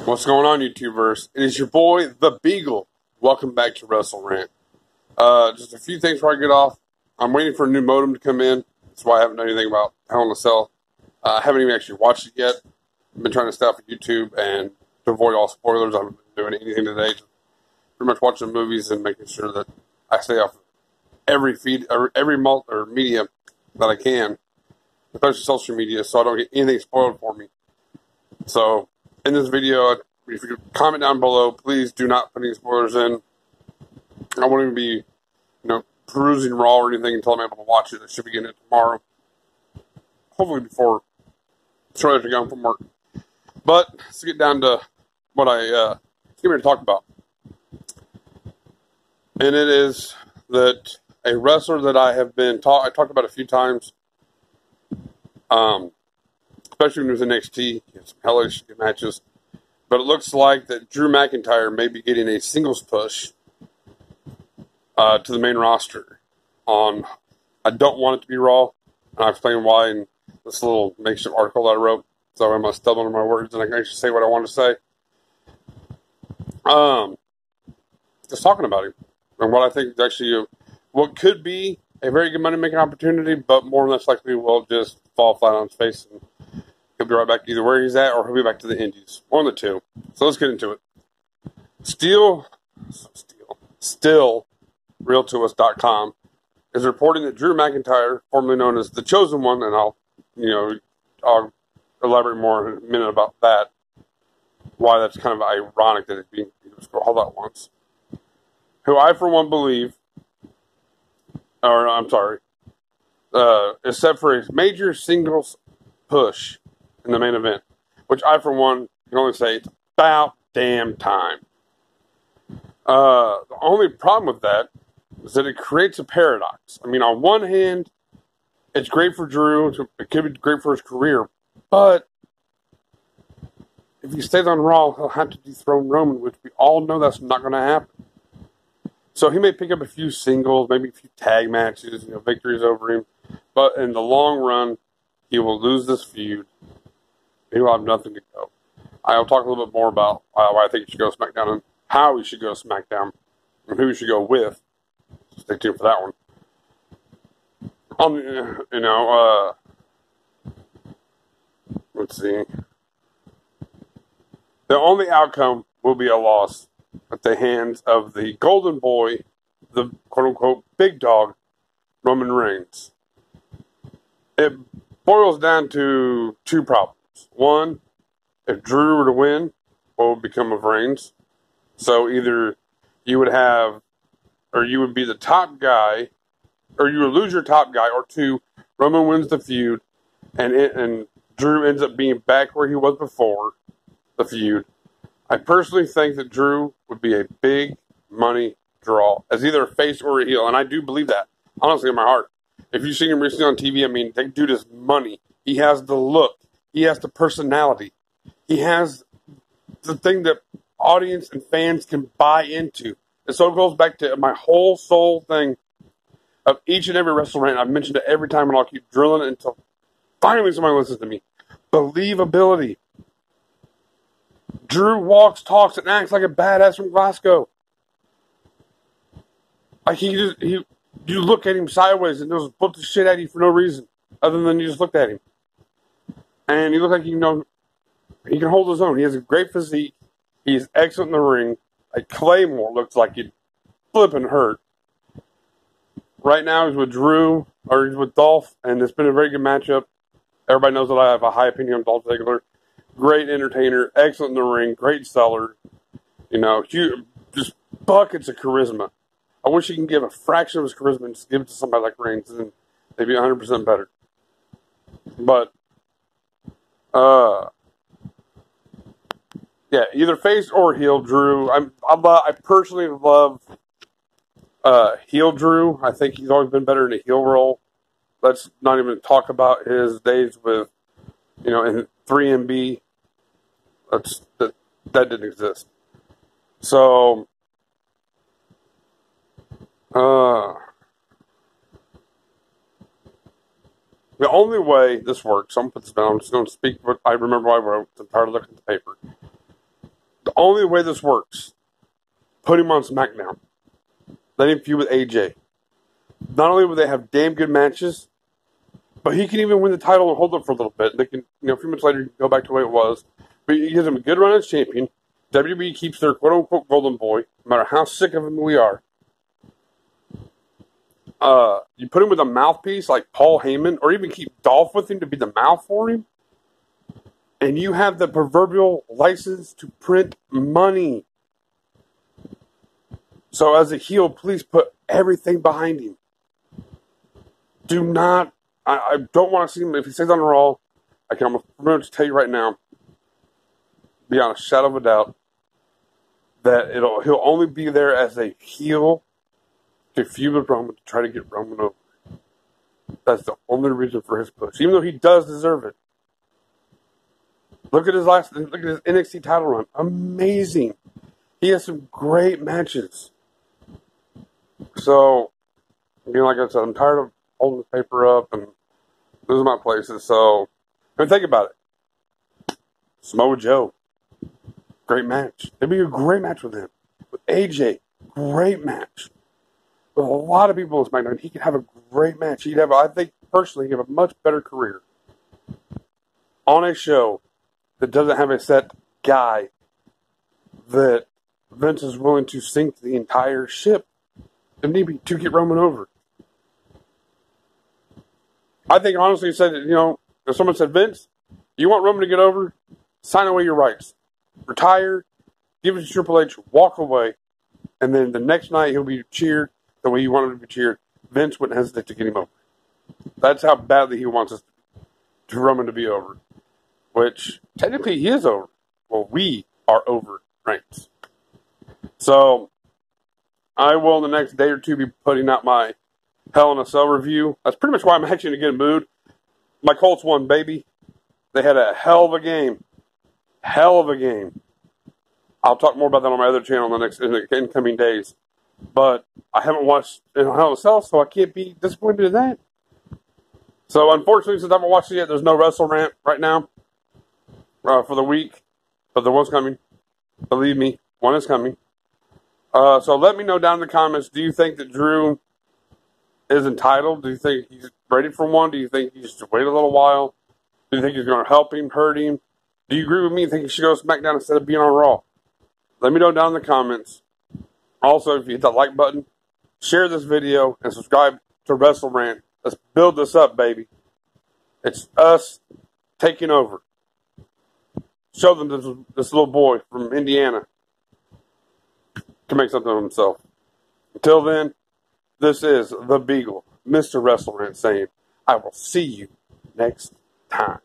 What's going on, YouTubeverse? It is your boy, The Beagle. Welcome back to Wrestle Rant. Just a few things before I get off. I'm waiting for a new modem to come in. That's why I haven't done anything about Hell in a Cell. I haven't even actually watched it yet. I've been trying to stay off of YouTube and to avoid all spoilers. I haven't been doing anything today. Just pretty much watching the movies and making sure that I stay off every feed, or every media that I can, especially social media, so I don't get anything spoiled for me. So, in this video, if you could comment down below, please do not put any spoilers in. I won't even be, perusing Raw or anything until I'm able to watch it. I should be getting it tomorrow. Hopefully before shortly after going from work. But, let's get down to what I came here to talk about. And it is that a wrestler that I have been I talked about a few times, especially when he was in NXT, he had some hellish matches. But it looks like that Drew McIntyre may be getting a singles push to the main roster on, I don't want it to be Raw, and I'll explain why in this little makeshift article that I wrote, so I'm going to stumble on my words and I can actually say what I want to say. Just talking about him, and what I think is actually what could be a very good money-making opportunity, but more than less likely will just fall flat on his face, and he'll be right back either where he's at or he'll be back to the Indies. One of the two. So let's get into it. StillRealToUs.com is reporting that Drew McIntyre, formerly known as The Chosen One, and I'll elaborate more in a minute about that, why that's kind of ironic that it's being called out once, who I, for one, believe, is set for a major singles push in the main event, which I, for one, can only say it's about damn time. The only problem with that is that it creates a paradox. I mean, on one hand, it's great for Drew, it could be great for his career, but if he stays on Raw, he'll have to dethrone Roman, which we all know that's not going to happen. So he may pick up a few singles, maybe a few tag matches, victories over him, but in the long run, he will lose this feud. He will have nothing to go. I'll talk a little bit more about why I think he should go to SmackDown and how he should go to SmackDown and who he should go with. Stay tuned for that one. Let's see. The only outcome will be a loss at the hands of the Golden Boy, the quote-unquote big dog, Roman Reigns. It boils down to two problems. One, if Drew were to win, what would become of Reigns? So either you would be the top guy, or you would lose your top guy, or two, Roman wins the feud, and Drew ends up being back where he was before the feud. I personally think that Drew would be a big money draw as either a face or a heel, and I do believe that, honestly, in my heart. If you've seen him recently on TV, I mean, that dude is money. He has the look. He has the personality. He has the thing that audience and fans can buy into. And so it goes back to my whole soul thing of each and every Wrestle Rant. I've mentioned it every time, and I'll keep drilling it until finally somebody listens to me. Believability. Drew walks, talks, and acts like a badass from Glasgow. Like you look at him sideways and just put the shit at you for no reason, other than you just looked at him. And he looks like he can hold his own. He has a great physique. He's excellent in the ring. Like Claymore looks like he'd flipping hurt. Right now he's with Drew, or he's with Dolph, and it's been a very good matchup. Everybody knows that I have a high opinion of Dolph Ziggler. Great entertainer, excellent in the ring, great seller. Just buckets of charisma. I wish he can give a fraction of his charisma and just give it to somebody like Reigns, and then they'd be 100% better. But, yeah, either face or heel Drew. I personally love heel Drew. I think he's always been better in a heel role. Let's not even talk about his days with, in 3MB. That didn't exist. So, the only way this works, I'm just going to speak what I remember I wrote. I'm tired of looking at the paper. only way this works, put him on SmackDown. Let him feud with AJ. Not only will they have damn good matches, but he can even win the title and hold it for a little bit. They can, a few months later, go back to the way it was. But he gives him a good run as champion. WWE keeps their quote-unquote golden boy, no matter how sick of him we are. You put him with a mouthpiece like Paul Heyman, or even keep Dolph with him to be the mouth for him, and you have the proverbial license to print money. So as a heel, please put everything behind him. Do not, I don't want to see him, if he stays on Raw, I can almost pretty much tell you right now, beyond a shadow of a doubt, that he'll only be there as a heel to feud with Roman, to try to get Roman over. That's the only reason for his push, even though he does deserve it. Look at his NXT title run. Amazing. He has some great matches. So, like I said, I'm tired of holding the paper up and losing my places. So, think about it. Samoa Joe. Great match. It'd be a great match with him. With AJ. Great match. With a lot of people in SmackDown, he could have a great match. I think, personally, he'd have a much better career on a show that doesn't have a set guy that Vince is willing to sink the entire ship and maybe to get Roman over. I think, honestly, said, if someone said, Vince, you want Roman to get over? Sign away your rights. Retire, give it to Triple H, walk away, and then the next night he'll be cheered the way you want him to be cheered. Vince wouldn't hesitate to get him over. That's how badly he wants us to Roman to be over. Which, technically, he is over. Well, we are over Reigns. So, I will, in the next day or two, be putting out my Hell in a Cell review. That's pretty much why I'm actually in a good mood. My Colts won, baby. They had a hell of a game. Hell of a game. I'll talk more about that on my other channel in the incoming days. But I haven't watched Hell in a Cell, so I can't be disappointed in that. So, unfortunately, since I haven't watched it yet, there's no Wrestle Rant right now for the week. But there was coming. Believe me, one is coming. So let me know down in the comments, do you think that Drew is entitled? Do you think he's ready for one? Do you think he should wait a little while? Do you think he's going to help him, hurt him? Do you agree with me? Think he should go to SmackDown instead of being on Raw? Let me know down in the comments. Also, if you hit that like button, share this video, and subscribe to Wrestle Rant. Let's build this up, baby. It's us taking over. Show them this little boy from Indiana can make something of himself. Until then, this is The Beagle, Mr. Wrestle Rant, saying, I will see you next time.